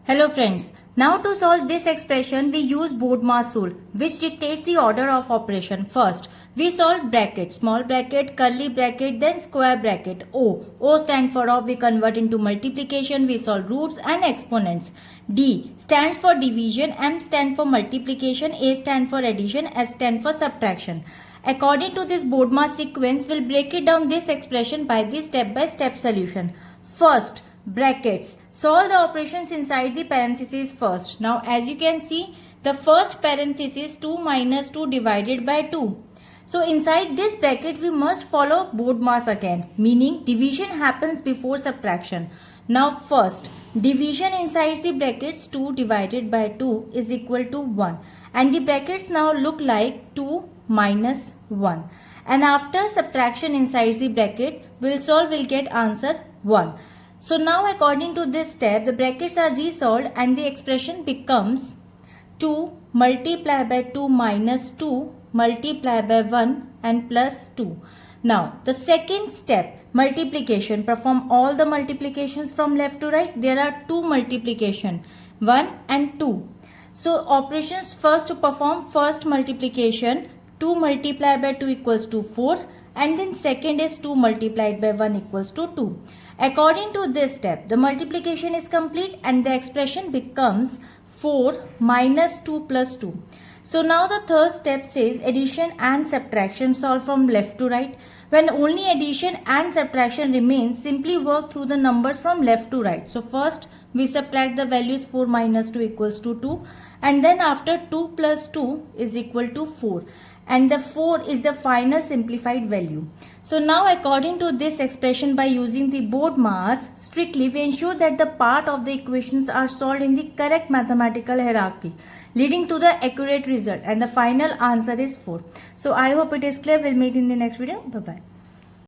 Hello friends, now to solve this expression we use BODMAS rule which dictates the order of operation. First, we solve bracket, small bracket, curly bracket, then square bracket. O stands for of, we convert into multiplication, we solve roots and exponents. D stands for division, M stands for multiplication, A stands for addition, S stands for subtraction. According to this BODMAS sequence, we'll break it down this expression by the step-by-step solution. First, brackets. Solve the operations inside the parentheses first. Now as you can see, the first parenthesis 2 minus 2 divided by 2. So inside this bracket we must follow BODMAS again, meaning division happens before subtraction. Now first, division inside the brackets 2 divided by 2 is equal to 1. And the brackets now look like 2 minus 1. And after subtraction inside the bracket, we'll get answer 1. So now according to this step, the brackets are resolved and the expression becomes 2 multiplied by 2 minus 2 multiplied by 1 and plus 2. Now the second step, multiplication. Perform all the multiplications from left to right. There are two multiplication, 1 and 2. So operations first to perform first multiplication, 2 multiplied by 2 equals to 4. And then second is 2 multiplied by 1 equals to 2. According to this step, the multiplication is complete and the expression becomes 4 minus 2 plus 2. So now the third step says addition and subtraction. Solve from left to right. When only addition and subtraction remains, simply work through the numbers from left to right. So first we subtract the values 4 minus 2 equals to 2. And then after 2 plus 2 is equal to 4. And the 4 is the final simplified value. So now according to this expression, by using the BODMAS strictly, we ensure that the part of the equations are solved in the correct mathematical hierarchy, leading to the accurate result, and the final answer is 4. So I hope it is clear. We'll meet in the next video. Bye bye.